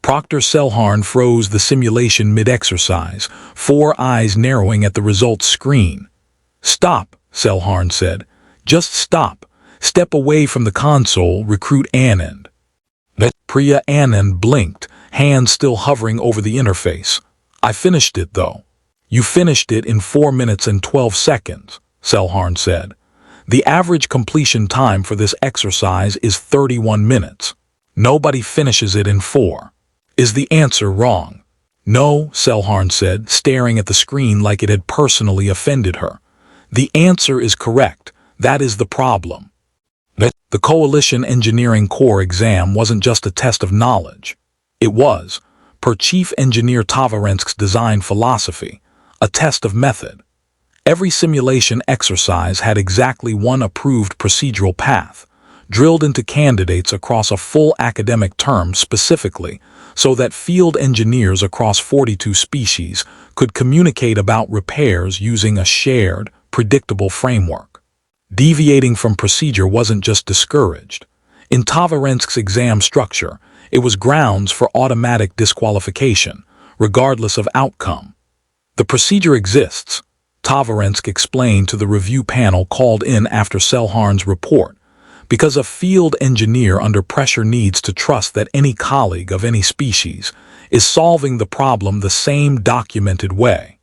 Proctor Selharn froze the simulation mid-exercise, 4 eyes narrowing at the results screen. "Stop," Selharn said. "Just stop. Step away from the console, recruit Anand." Priya Anand blinked, hands still hovering over the interface. "I finished it, though." "You finished it in 4 minutes and 12 seconds, Selharn said. "The average completion time for this exercise is 31 minutes. Nobody finishes it in 4. Is the answer wrong?" "No," Selharn said, staring at the screen like it had personally offended her. "The answer is correct. That is the problem." The Coalition Engineering Corps exam wasn't just a test of knowledge. It was, per Chief Engineer Tavarensk's design philosophy, a test of method. Every simulation exercise had exactly one approved procedural path, drilled into candidates across a full academic term specifically, so that field engineers across 42 species could communicate about repairs using a shared, predictable framework. Deviating from procedure wasn't just discouraged. In Tavarensk's exam structure, it was grounds for automatic disqualification, regardless of outcome. "The procedure exists," Tavarensk explained to the review panel called in after Selharn's report, "because a field engineer under pressure needs to trust that any colleague of any species is solving the problem the same documented way.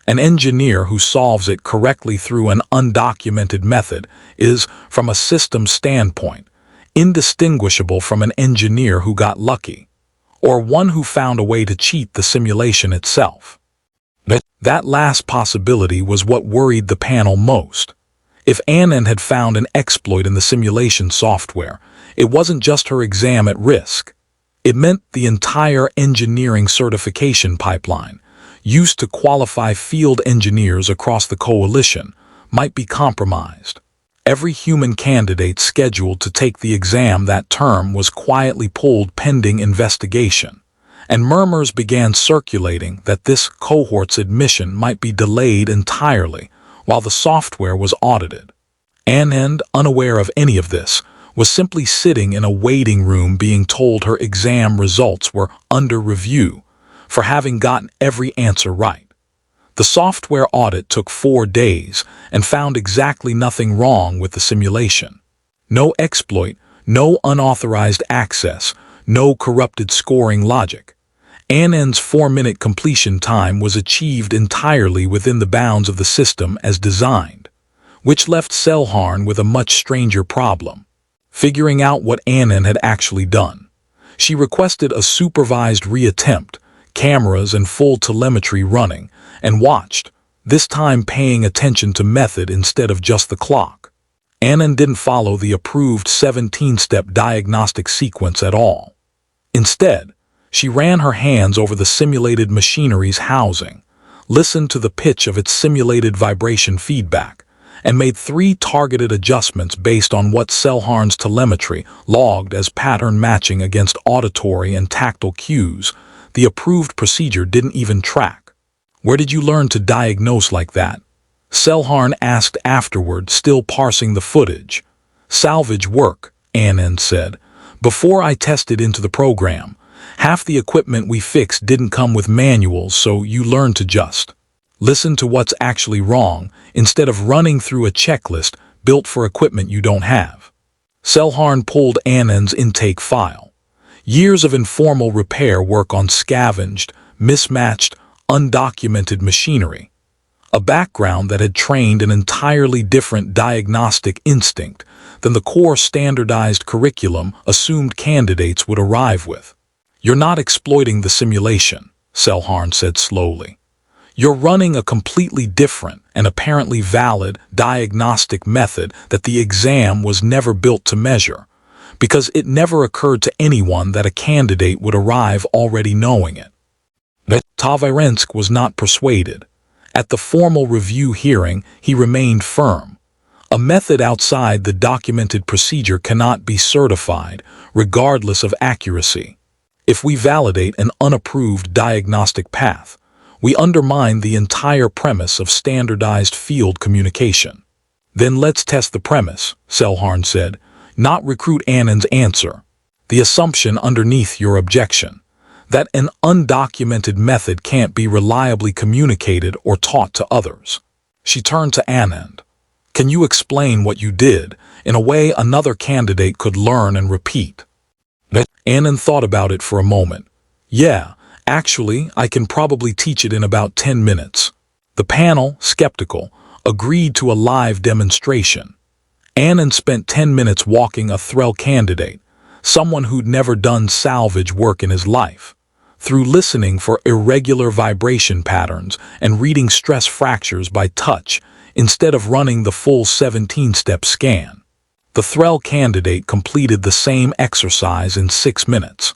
An engineer who solves it correctly through an undocumented method is, from a systems standpoint, indistinguishable from an engineer who got lucky, or one who found a way to cheat the simulation itself." That last possibility was what worried the panel most. If Anand had found an exploit in the simulation software, it wasn't just her exam at risk. It meant the entire engineering certification pipeline, used to qualify field engineers across the coalition, might be compromised. Every human candidate scheduled to take the exam that term was quietly pulled pending investigation, and murmurs began circulating that this cohort's admission might be delayed entirely while the software was audited. Anand, unaware of any of this, was simply sitting in a waiting room being told her exam results were under review for having gotten every answer right. The software audit took 4 days and found exactly nothing wrong with the simulation. No exploit, no unauthorized access, no corrupted scoring logic. Anand's 4-minute completion time was achieved entirely within the bounds of the system as designed, which left Selharn with a much stranger problem: figuring out what Anand had actually done. She requested a supervised reattempt, cameras and full telemetry running, and watched, this time paying attention to method instead of just the clock. Anand didn't follow the approved 17-step diagnostic sequence at all. Instead, she ran her hands over the simulated machinery's housing, listened to the pitch of its simulated vibration feedback, and made 3 targeted adjustments based on what Selharn's telemetry logged as pattern matching against auditory and tactile cues the approved procedure didn't even track. "Where did you learn to diagnose like that?" Selharn asked afterward, still parsing the footage. "Salvage work," Anand said. "Before I tested into the program, half the equipment we fixed didn't come with manuals, so you learn to just listen to what's actually wrong instead of running through a checklist built for equipment you don't have." Selharn pulled Anand's intake file. Years of informal repair work on scavenged, mismatched, undocumented machinery. A background that had trained an entirely different diagnostic instinct than the core standardized curriculum assumed candidates would arrive with. "You're not exploiting the simulation," Selharn said slowly. "You're running a completely different and apparently valid diagnostic method that the exam was never built to measure, because it never occurred to anyone that a candidate would arrive already knowing it." Tavarensk was not persuaded. At the formal review hearing, he remained firm. A method outside the documented procedure cannot be certified, regardless of accuracy. If we validate an unapproved diagnostic path, we undermine the entire premise of standardized field communication. "Then let's test the premise," Selharn said, "not recruit Anand's answer. The assumption underneath your objection. that an undocumented method can't be reliably communicated or taught to others. She turned to Anand. Can you explain what you did in a way another candidate could learn and repeat? Anand thought about it for a moment. Yeah, actually, I can probably teach it in about 10 minutes. The panel, skeptical, agreed to a live demonstration. Anand spent 10 minutes walking a Threll candidate, someone who'd never done salvage work in his life, through listening for irregular vibration patterns and reading stress fractures by touch instead of running the full 17-step scan. The Threll candidate completed the same exercise in 6 minutes.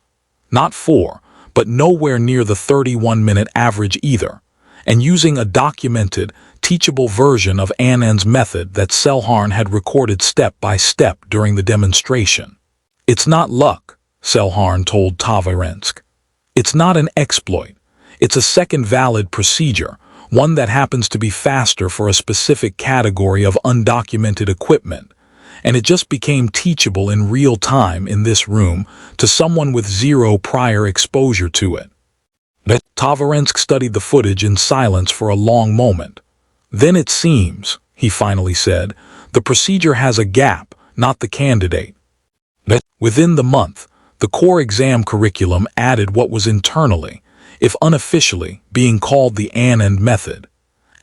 Not 4, but nowhere near the 31-minute average either, and using a documented, teachable version of Anand's method that Selharn had recorded step by step during the demonstration. It's not luck, Selharn told Tavarensk. It's not an exploit. It's a second valid procedure, one that happens to be faster for a specific category of undocumented equipment, and it just became teachable in real time in this room to someone with zero prior exposure to it. Tavarensk studied the footage in silence for a long moment. Then it seems, he finally said, the procedure has a gap, not the candidate. Within the month, the core exam curriculum added what was internally, if unofficially, being called the Anand method,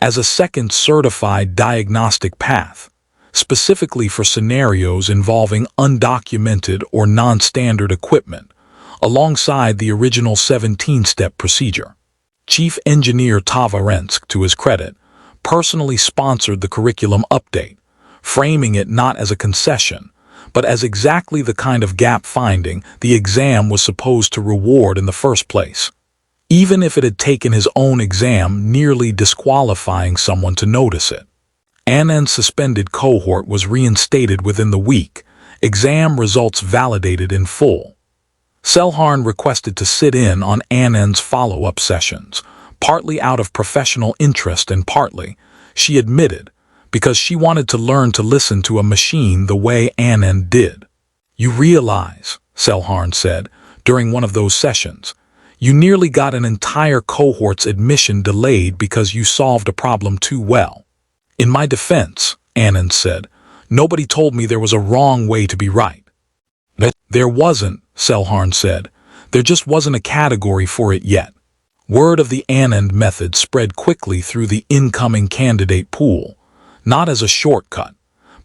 as a second certified diagnostic path, specifically for scenarios involving undocumented or non-standard equipment, alongside the original 17-step procedure. Chief Engineer Tavarensk, to his credit, personally sponsored the curriculum update, framing it not as a concession, but as exactly the kind of gap-finding the exam was supposed to reward in the first place, even if it had taken his own exam nearly disqualifying someone to notice it. Anand's suspended cohort was reinstated within the week, exam results validated in full. Selharn requested to sit in on Anand's follow-up sessions, partly out of professional interest and partly, she admitted, because she wanted to learn to listen to a machine the way Anand did. You realize, Selharn said, during one of those sessions, you nearly got an entire cohort's admission delayed because you solved a problem too well. In my defense, Anand said, nobody told me there was a wrong way to be right. There wasn't, Selharn said. There just wasn't a category for it yet. Word of the Anand method spread quickly through the incoming candidate pool, not as a shortcut,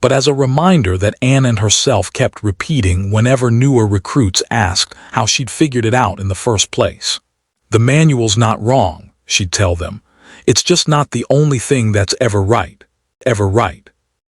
but as a reminder that Anand herself kept repeating whenever newer recruits asked how she'd figured it out in the first place. The manual's not wrong, she'd tell them. It's just not the only thing that's ever right. Ever right.